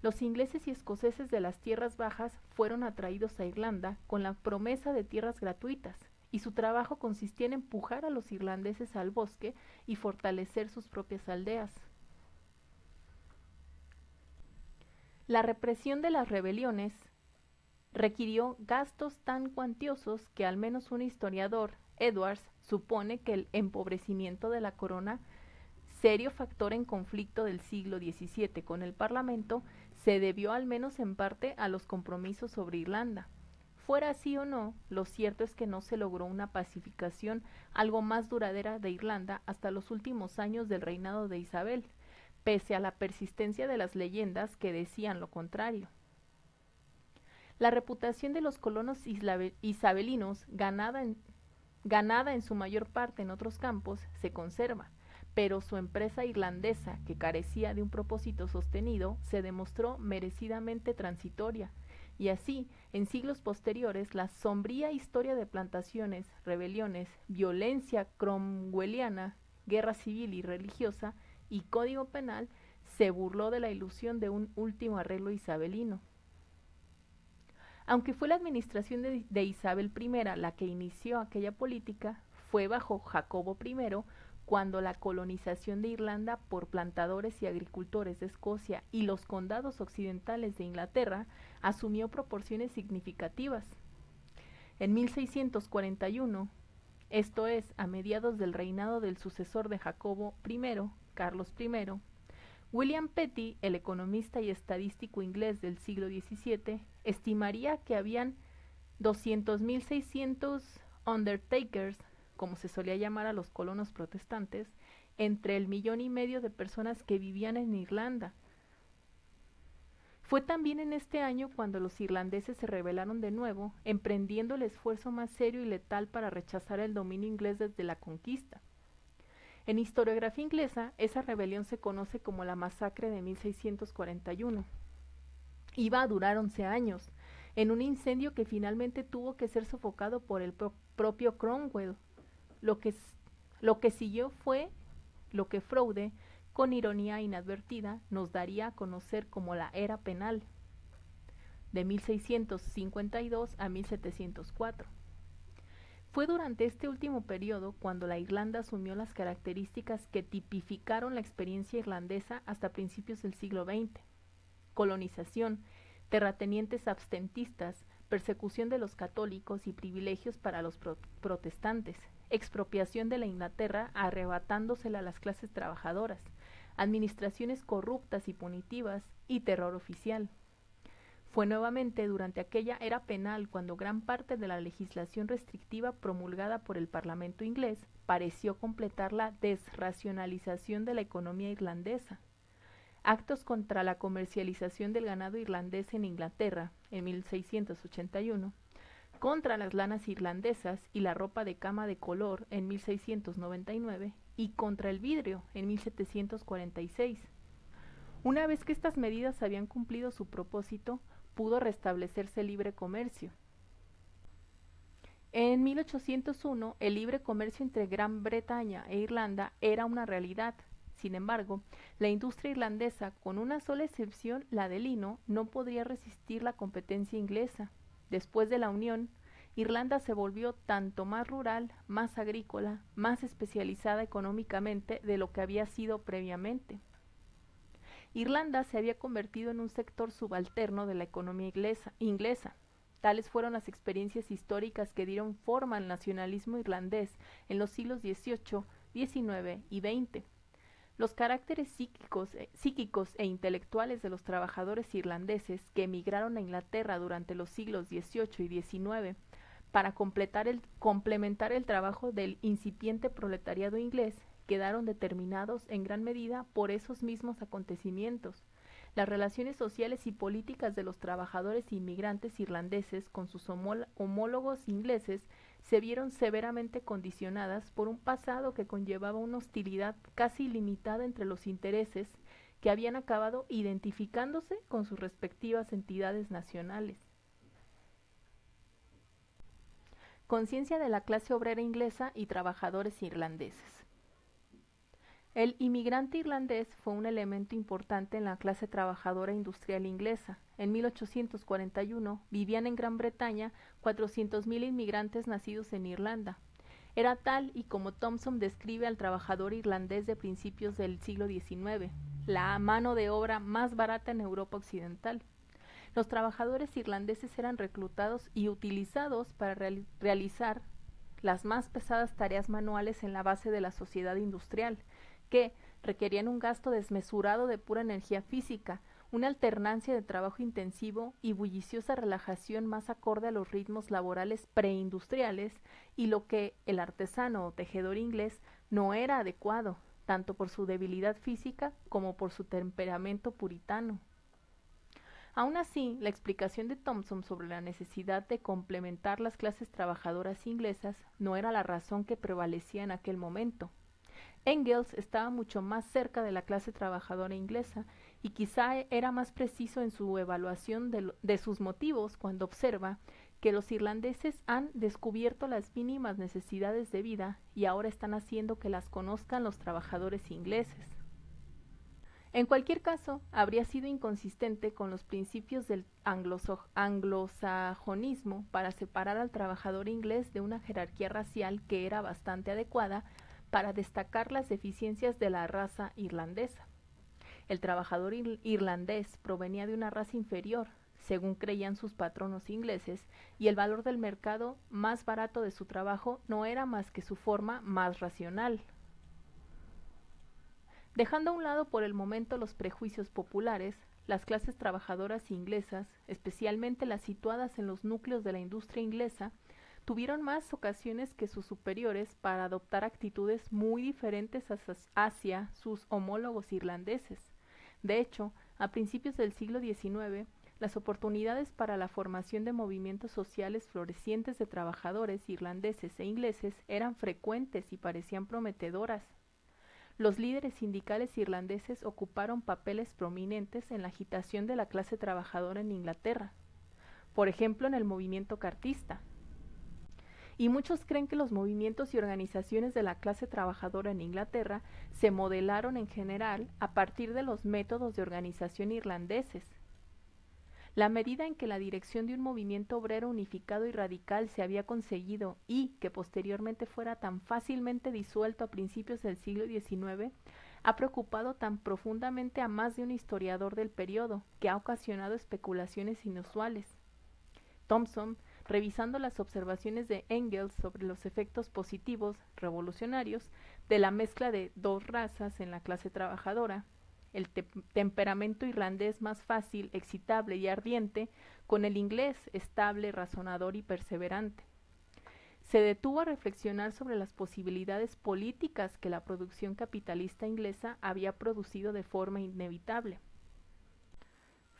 Los ingleses y escoceses de las tierras bajas fueron atraídos a Irlanda con la promesa de tierras gratuitas, y su trabajo consistía en empujar a los irlandeses al bosque y fortalecer sus propias aldeas. La represión de las rebeliones requirió gastos tan cuantiosos que al menos un historiador, Edwards, supone que el empobrecimiento de la corona, serio factor en conflicto del siglo XVII con el Parlamento, se debió al menos en parte a los compromisos sobre Irlanda. Fuera así o no, lo cierto es que no se logró una pacificación algo más duradera de Irlanda hasta los últimos años del reinado de Isabel, pese a la persistencia de las leyendas que decían lo contrario. La reputación de los colonos isabelinos, ganada en su mayor parte en otros campos, se conserva, pero su empresa irlandesa, que carecía de un propósito sostenido, se demostró merecidamente transitoria, y así, en siglos posteriores, la sombría historia de plantaciones, rebeliones, violencia cromwelliana, guerra civil y religiosa, y código penal, se burló de la ilusión de un último arreglo isabelino. Aunque fue la administración de Isabel I la que inició aquella política, fue bajo Jacobo I cuando la colonización de Irlanda por plantadores y agricultores de Escocia y los condados occidentales de Inglaterra asumió proporciones significativas. En 1641, esto es, a mediados del reinado del sucesor de Jacobo I, Carlos I, William Petty, el economista y estadístico inglés del siglo XVII, estimaría que habían 200.600 undertakers, como se solía llamar a los colonos protestantes, entre el 1,5 millones de personas que vivían en Irlanda. Fue también en este año cuando los irlandeses se rebelaron de nuevo, emprendiendo el esfuerzo más serio y letal para rechazar el dominio inglés desde la conquista. En historiografía inglesa, esa rebelión se conoce como la masacre de 1641. Iba a durar 11 años, en un incendio que finalmente tuvo que ser sofocado por el propio Cromwell. Lo que siguió fue lo que Froude, con ironía inadvertida, nos daría a conocer como la Era Penal, de 1652 a 1704. Fue durante este último periodo cuando la Irlanda asumió las características que tipificaron la experiencia irlandesa hasta principios del siglo XX. Colonización, terratenientes abstentistas, persecución de los católicos y privilegios para los protestantes, expropiación de la Inglaterra arrebatándosela a las clases trabajadoras, administraciones corruptas y punitivas y terror oficial. Fue nuevamente durante aquella era penal cuando gran parte de la legislación restrictiva promulgada por el Parlamento inglés pareció completar la desracionalización de la economía irlandesa. Actos contra la comercialización del ganado irlandés en Inglaterra, en 1681, contra las lanas irlandesas y la ropa de cama de color, en 1699, y contra el vidrio, en 1746. Una vez que estas medidas habían cumplido su propósito, pudo restablecerse el libre comercio. En 1801, el libre comercio entre Gran Bretaña e Irlanda era una realidad. Sin embargo, la industria irlandesa, con una sola excepción, la del lino, no podría resistir la competencia inglesa. Después de la unión, Irlanda se volvió tanto más rural, más agrícola, más especializada económicamente de lo que había sido previamente. Irlanda se había convertido en un sector subalterno de la economía inglesa. Tales fueron las experiencias históricas que dieron forma al nacionalismo irlandés en los siglos XVIII, XIX y XX. Los caracteres psíquicos e intelectuales de los trabajadores irlandeses que emigraron a Inglaterra durante los siglos XVIII y XIX para complementar el trabajo del incipiente proletariado inglés quedaron determinados en gran medida por esos mismos acontecimientos. Las relaciones sociales y políticas de los trabajadores inmigrantes irlandeses con sus homólogos ingleses se vieron severamente condicionadas por un pasado que conllevaba una hostilidad casi ilimitada entre los intereses que habían acabado identificándose con sus respectivas entidades nacionales. Conciencia de la clase obrera inglesa y trabajadores irlandeses. El inmigrante irlandés fue un elemento importante en la clase trabajadora industrial inglesa. En 1841 vivían en Gran Bretaña 400.000 inmigrantes nacidos en Irlanda. Era tal y como Thomson describe al trabajador irlandés de principios del siglo XIX, la mano de obra más barata en Europa occidental. Los trabajadores irlandeses eran reclutados y utilizados para realizar las más pesadas tareas manuales en la base de la sociedad industrial, que requerían un gasto desmesurado de pura energía física, una alternancia de trabajo intensivo y bulliciosa relajación más acorde a los ritmos laborales preindustriales y lo que el artesano o tejedor inglés no era adecuado, tanto por su debilidad física como por su temperamento puritano. Aun así, la explicación de Thomson sobre la necesidad de complementar las clases trabajadoras inglesas no era la razón que prevalecía en aquel momento. Engels estaba mucho más cerca de la clase trabajadora inglesa y quizá era más preciso en su evaluación de sus motivos cuando observa que los irlandeses han descubierto las mínimas necesidades de vida y ahora están haciendo que las conozcan los trabajadores ingleses. En cualquier caso, habría sido inconsistente con los principios del anglosajonismo para separar al trabajador inglés de una jerarquía racial que era bastante adecuada para destacar las deficiencias de la raza irlandesa. El trabajador irlandés provenía de una raza inferior, según creían sus patronos ingleses, y el valor del mercado más barato de su trabajo no era más que su forma más racional. Dejando a un lado por el momento los prejuicios populares, las clases trabajadoras inglesas, especialmente las situadas en los núcleos de la industria inglesa, tuvieron más ocasiones que sus superiores para adoptar actitudes muy diferentes hacia sus homólogos irlandeses. De hecho, a principios del siglo XIX, las oportunidades para la formación de movimientos sociales florecientes de trabajadores irlandeses e ingleses eran frecuentes y parecían prometedoras. Los líderes sindicales irlandeses ocuparon papeles prominentes en la agitación de la clase trabajadora en Inglaterra, por ejemplo en el movimiento cartista. Y muchos creen que los movimientos y organizaciones de la clase trabajadora en Inglaterra se modelaron en general a partir de los métodos de organización irlandeses. La medida en que la dirección de un movimiento obrero unificado y radical se había conseguido y que posteriormente fuera tan fácilmente disuelto a principios del siglo XIX, ha preocupado tan profundamente a más de un historiador del periodo, que ha ocasionado especulaciones inusuales. Thomson, revisando las observaciones de Engels sobre los efectos positivos, revolucionarios, de la mezcla de dos razas en la clase trabajadora, el temperamento irlandés más fácil, excitable y ardiente, con el inglés estable, razonador y perseverante. Se detuvo a reflexionar sobre las posibilidades políticas que la producción capitalista inglesa había producido de forma inevitable.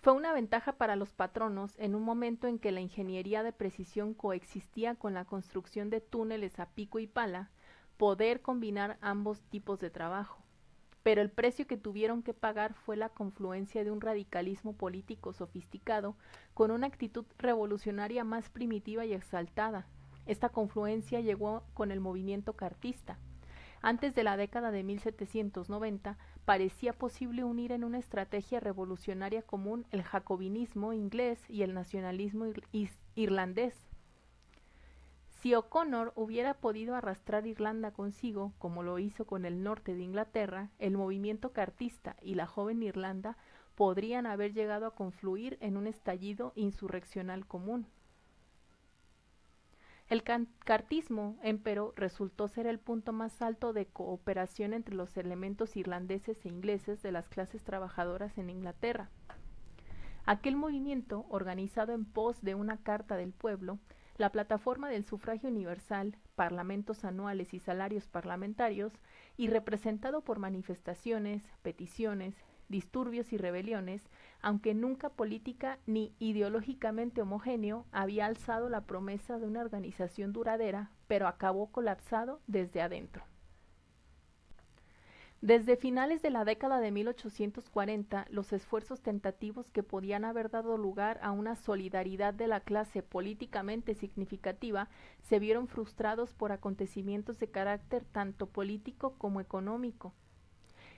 Fue una ventaja para los patronos en un momento en que la ingeniería de precisión coexistía con la construcción de túneles a pico y pala, poder combinar ambos tipos de trabajo. Pero el precio que tuvieron que pagar fue la confluencia de un radicalismo político sofisticado con una actitud revolucionaria más primitiva y exaltada. Esta confluencia llegó con el movimiento cartista. Antes de la década de 1790, parecía posible unir en una estrategia revolucionaria común el jacobinismo inglés y el nacionalismo irlandés. Si O'Connor hubiera podido arrastrar Irlanda consigo, como lo hizo con el norte de Inglaterra, el movimiento cartista y la joven Irlanda podrían haber llegado a confluir en un estallido insurreccional común. El cartismo, empero, resultó ser el punto más alto de cooperación entre los elementos irlandeses e ingleses de las clases trabajadoras en Inglaterra. Aquel movimiento, organizado en pos de una Carta del Pueblo, la plataforma del sufragio universal, parlamentos anuales y salarios parlamentarios, y representado por manifestaciones, peticiones, disturbios y rebeliones, aunque nunca política ni ideológicamente homogéneo, había alzado la promesa de una organización duradera, pero acabó colapsado desde adentro. Desde finales de la década de 1840, los esfuerzos tentativos que podían haber dado lugar a una solidaridad de la clase políticamente significativa se vieron frustrados por acontecimientos de carácter tanto político como económico.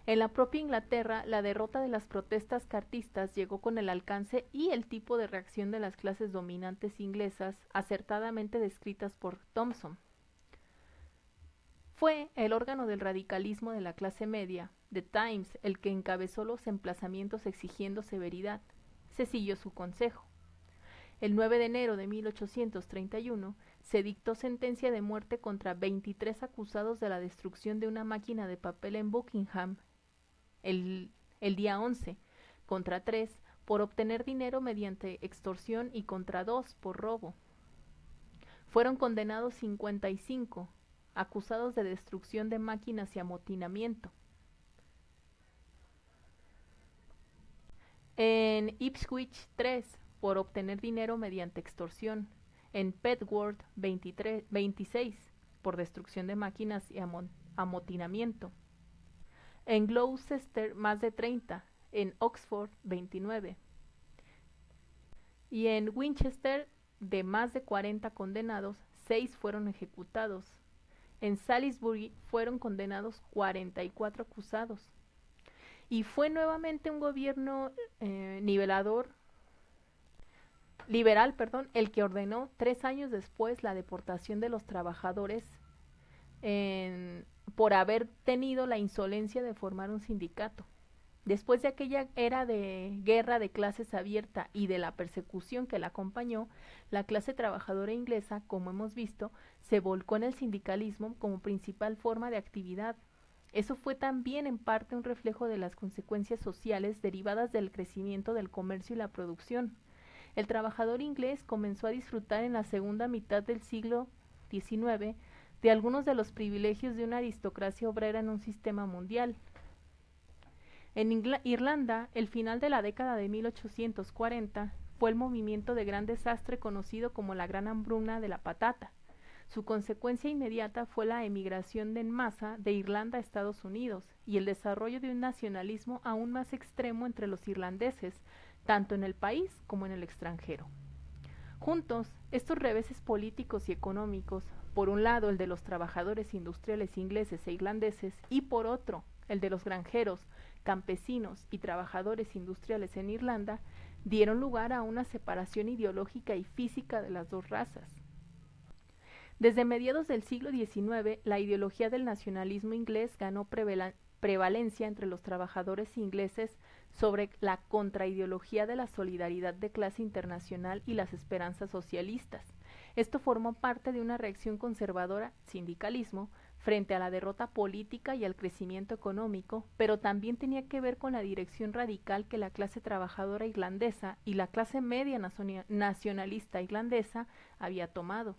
En la propia Inglaterra, la derrota de las protestas cartistas llegó con el alcance y el tipo de reacción de las clases dominantes inglesas, acertadamente descritas por Thomson. Fue el órgano del radicalismo de la clase media, The Times, el que encabezó los emplazamientos exigiendo severidad. Se siguió su consejo. El 9 de enero de 1831 se dictó sentencia de muerte contra 23 acusados de la destrucción de una máquina de papel en Buckingham. El día 11, contra 3 por obtener dinero mediante extorsión y contra 2 por robo. Fueron condenados 55, acusados de destrucción de máquinas y amotinamiento. En Ipswich 3, por obtener dinero mediante extorsión. En Petworth 26, por destrucción de máquinas y amotinamiento. En Gloucester más de 30, en Oxford 29. Y en Winchester, de más de 40 condenados, 6 fueron ejecutados. En Salisbury fueron condenados 44 acusados. Y fue nuevamente un gobierno liberal, el que ordenó 3 años después la deportación de los trabajadores por haber tenido la insolencia de formar un sindicato. Después de aquella era de guerra de clases abierta y de la persecución que la acompañó, la clase trabajadora inglesa, como hemos visto, se volcó en el sindicalismo como principal forma de actividad. Eso fue también en parte un reflejo de las consecuencias sociales derivadas del crecimiento del comercio y la producción. El trabajador inglés comenzó a disfrutar en la segunda mitad del siglo XIX de algunos de los privilegios de una aristocracia obrera en un sistema mundial. En Irlanda, el final de la década de 1840 fue el movimiento de gran desastre conocido como la Gran Hambruna de la Patata. Su consecuencia inmediata fue la emigración en masa de Irlanda a Estados Unidos y el desarrollo de un nacionalismo aún más extremo entre los irlandeses, tanto en el país como en el extranjero. Juntos, estos reveses políticos y económicos, por un lado el de los trabajadores industriales ingleses e irlandeses y por otro el de los granjeros, campesinos y trabajadores industriales en Irlanda, dieron lugar a una separación ideológica y física de las dos razas. Desde mediados del siglo XIX, la ideología del nacionalismo inglés ganó prevalencia entre los trabajadores ingleses sobre la contraideología de la solidaridad de clase internacional y las esperanzas socialistas. Esto formó parte de una reacción conservadora, sindicalismo, frente a la derrota política y al crecimiento económico, pero también tenía que ver con la dirección radical que la clase trabajadora irlandesa y la clase media nacionalista irlandesa había tomado.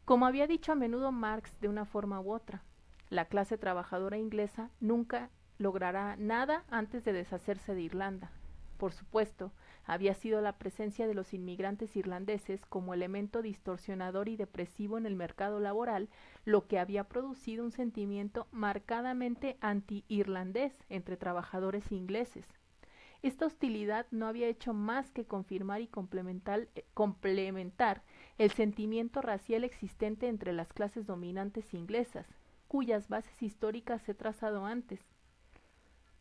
Como había dicho a menudo Marx de una forma u otra, la clase trabajadora inglesa nunca logrará nada antes de deshacerse de Irlanda. Por supuesto, había sido la presencia de los inmigrantes irlandeses como elemento distorsionador y depresivo en el mercado laboral lo que había producido un sentimiento marcadamente anti-irlandés entre trabajadores ingleses. Esta hostilidad no había hecho más que confirmar y complementar el sentimiento racial existente entre las clases dominantes inglesas, cuyas bases históricas he trazado antes.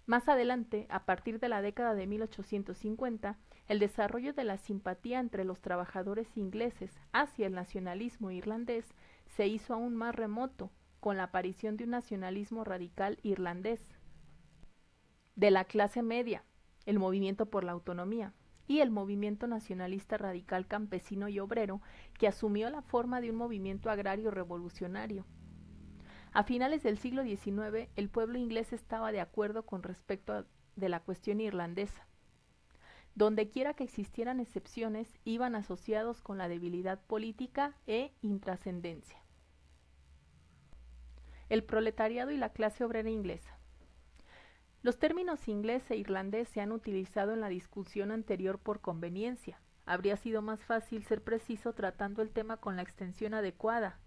Más adelante, a partir de la década de 1850, el desarrollo de la simpatía entre los trabajadores ingleses hacia el nacionalismo irlandés se hizo aún más remoto, con la aparición de un nacionalismo radical irlandés, de la clase media, el movimiento por la autonomía, y el movimiento nacionalista radical campesino y obrero, que asumió la forma de un movimiento agrario revolucionario. A finales del siglo XIX, el pueblo inglés estaba de acuerdo con respecto de la cuestión irlandesa. Dondequiera que existieran excepciones, iban asociados con la debilidad política e intrascendencia. El proletariado y la clase obrera inglesa. Los términos inglés e irlandés se han utilizado en la discusión anterior por conveniencia. Habría sido más fácil ser preciso tratando el tema con la extensión adecuada.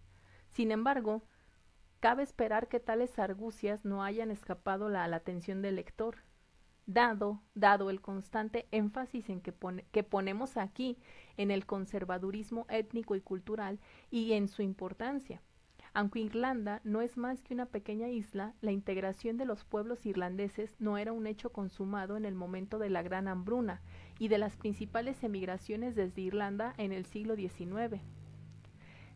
Sin embargo, cabe esperar que tales argucias no hayan escapado a la atención del lector, dado el constante énfasis en que ponemos aquí en el conservadurismo étnico y cultural y en su importancia. Aunque Irlanda no es más que una pequeña isla, la integración de los pueblos irlandeses no era un hecho consumado en el momento de la Gran Hambruna y de las principales emigraciones desde Irlanda en el siglo XIX.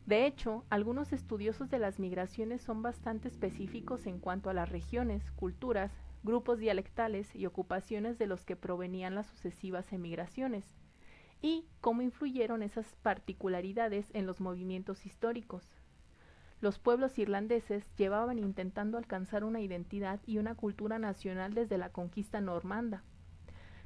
De hecho, algunos estudiosos de las migraciones son bastante específicos en cuanto a las regiones, culturas, grupos dialectales y ocupaciones de los que provenían las sucesivas emigraciones, y cómo influyeron esas particularidades en los movimientos históricos. Los pueblos irlandeses llevaban intentando alcanzar una identidad y una cultura nacional desde la conquista normanda.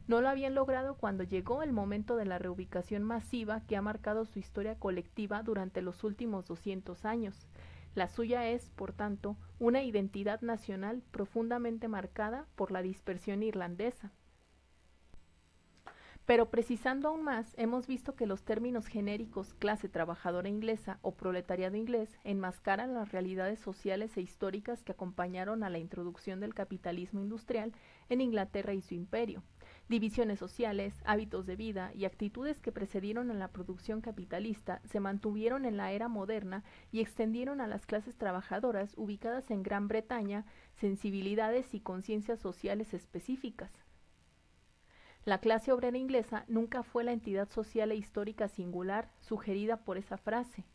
No lo habían logrado cuando llegó el momento de la reubicación masiva que ha marcado su historia colectiva durante los últimos 200 años. La suya es, por tanto, una identidad nacional profundamente marcada por la dispersión irlandesa. Pero precisando aún más, hemos visto que los términos genéricos clase trabajadora inglesa o proletariado inglés enmascaran las realidades sociales e históricas que acompañaron a la introducción del capitalismo industrial en Inglaterra y su imperio. Divisiones sociales, hábitos de vida y actitudes que precedieron a la producción capitalista se mantuvieron en la era moderna y extendieron a las clases trabajadoras ubicadas en Gran Bretaña sensibilidades y conciencias sociales específicas. La clase obrera inglesa nunca fue la entidad social e histórica singular sugerida por esa frase.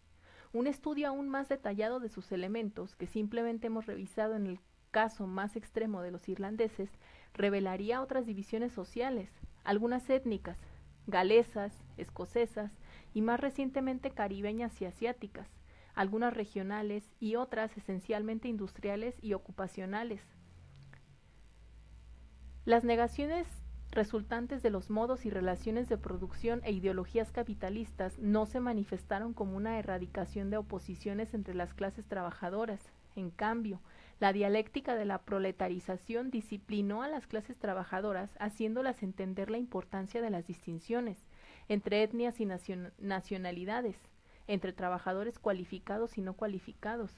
Un estudio aún más detallado de sus elementos, que simplemente hemos revisado en el caso más extremo de los irlandeses, revelaría otras divisiones sociales, algunas étnicas, galesas, escocesas y más recientemente caribeñas y asiáticas, algunas regionales y otras esencialmente industriales y ocupacionales. Las negaciones resultantes de los modos y relaciones de producción e ideologías capitalistas no se manifestaron como una erradicación de oposiciones entre las clases trabajadoras. En cambio, la dialéctica de la proletarización disciplinó a las clases trabajadoras, haciéndolas entender la importancia de las distinciones entre etnias y nacionalidades, entre trabajadores cualificados y no cualificados,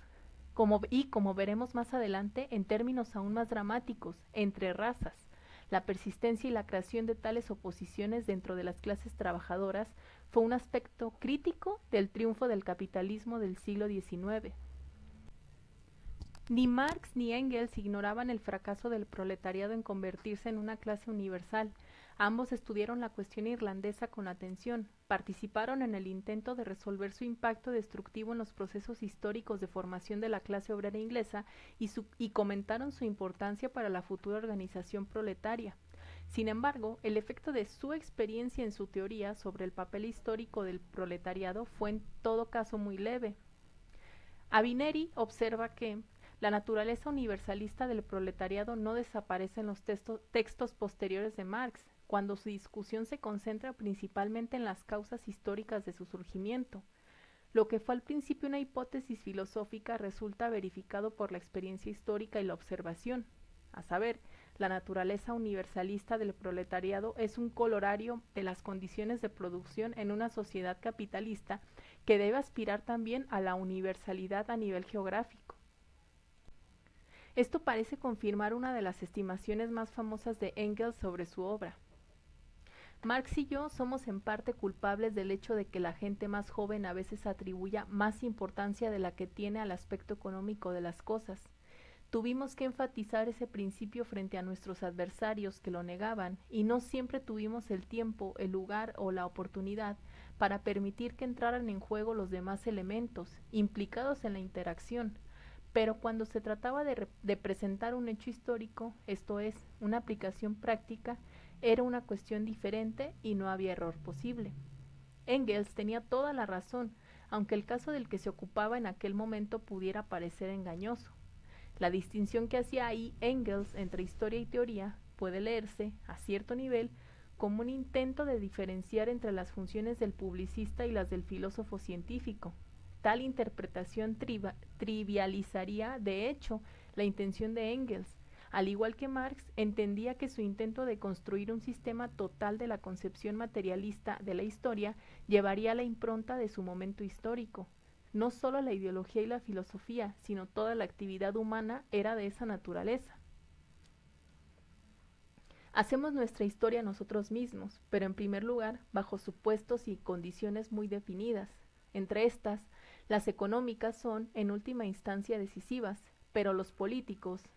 como veremos más adelante en términos aún más dramáticos, entre razas. La persistencia y la creación de tales oposiciones dentro de las clases trabajadoras fue un aspecto crítico del triunfo del capitalismo del siglo XIX. Ni Marx ni Engels ignoraban el fracaso del proletariado en convertirse en una clase universal. Ambos estudiaron la cuestión irlandesa con atención, participaron en el intento de resolver su impacto destructivo en los procesos históricos de formación de la clase obrera inglesa y comentaron su importancia para la futura organización proletaria. Sin embargo, el efecto de su experiencia en su teoría sobre el papel histórico del proletariado fue en todo caso muy leve. Avineri observa que la naturaleza universalista del proletariado no desaparece en los textos posteriores de Marx, cuando su discusión se concentra principalmente en las causas históricas de su surgimiento. Lo que fue al principio una hipótesis filosófica resulta verificado por la experiencia histórica y la observación. A saber, la naturaleza universalista del proletariado es un colorario de las condiciones de producción en una sociedad capitalista que debe aspirar también a la universalidad a nivel geográfico. Esto parece confirmar una de las estimaciones más famosas de Engels sobre su obra. Marx y yo somos en parte culpables del hecho de que la gente más joven a veces atribuya más importancia de la que tiene al aspecto económico de las cosas. Tuvimos que enfatizar ese principio frente a nuestros adversarios que lo negaban, y no siempre tuvimos el tiempo, el lugar o la oportunidad para permitir que entraran en juego los demás elementos implicados en la interacción. Pero cuando se trataba de presentar un hecho histórico, esto es, una aplicación práctica, era una cuestión diferente y no había error posible. Engels tenía toda la razón, aunque el caso del que se ocupaba en aquel momento pudiera parecer engañoso. La distinción que hacía ahí Engels entre historia y teoría puede leerse, a cierto nivel, como un intento de diferenciar entre las funciones del publicista y las del filósofo científico. Tal interpretación trivializaría, de hecho, la intención de Engels. Al igual que Marx, entendía que su intento de construir un sistema total de la concepción materialista de la historia llevaría la impronta de su momento histórico. No solo la ideología y la filosofía, sino toda la actividad humana era de esa naturaleza. Hacemos nuestra historia nosotros mismos, pero en primer lugar bajo supuestos y condiciones muy definidas. Entre estas, las económicas son, en última instancia, decisivas, pero los políticos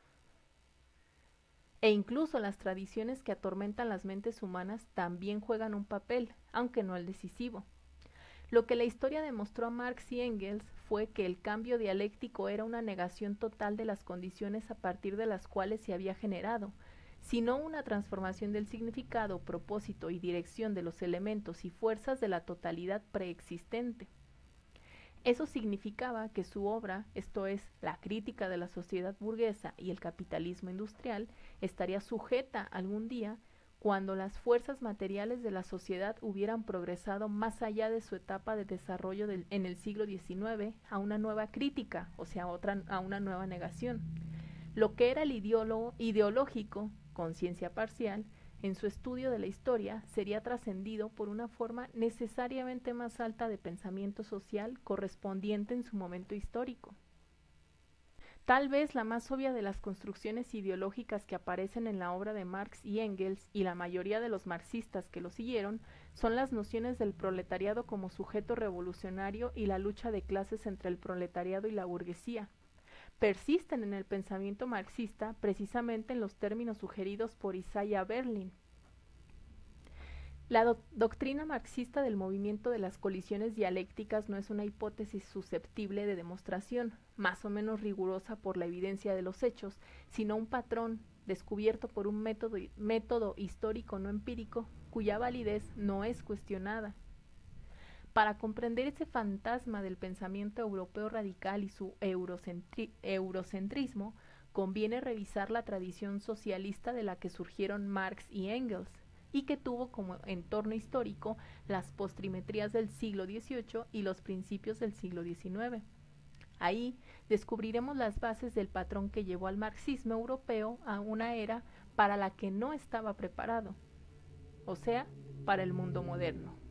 e incluso las tradiciones que atormentan las mentes humanas también juegan un papel, aunque no el decisivo. Lo que la historia demostró a Marx y Engels fue que el cambio dialéctico era una negación total de las condiciones a partir de las cuales se había generado, sino una transformación del significado, propósito y dirección de los elementos y fuerzas de la totalidad preexistente. Eso significaba que su obra, esto es, la crítica de la sociedad burguesa y el capitalismo industrial, estaría sujeta algún día, cuando las fuerzas materiales de la sociedad hubieran progresado más allá de su etapa de desarrollo en el siglo XIX, a una nueva crítica, o sea, a una nueva negación. Lo que era el ideológico, conciencia parcial, en su estudio de la historia sería trascendido por una forma necesariamente más alta de pensamiento social correspondiente en su momento histórico. Tal vez la más obvia de las construcciones ideológicas que aparecen en la obra de Marx y Engels y la mayoría de los marxistas que lo siguieron son las nociones del proletariado como sujeto revolucionario y la lucha de clases entre el proletariado y la burguesía. Persisten en el pensamiento marxista precisamente en los términos sugeridos por Isaiah Berlin. La doctrina marxista del movimiento de las colisiones dialécticas no es una hipótesis susceptible de demostración, más o menos rigurosa por la evidencia de los hechos, sino un patrón descubierto por un método histórico no empírico, cuya validez no es cuestionada. Para comprender ese fantasma del pensamiento europeo radical y su eurocentrismo, conviene revisar la tradición socialista de la que surgieron Marx y Engels, y que tuvo como entorno histórico las postrimerías del siglo XVIII y los principios del siglo XIX. Ahí descubriremos las bases del patrón que llevó al marxismo europeo a una era para la que no estaba preparado, o sea, para el mundo moderno.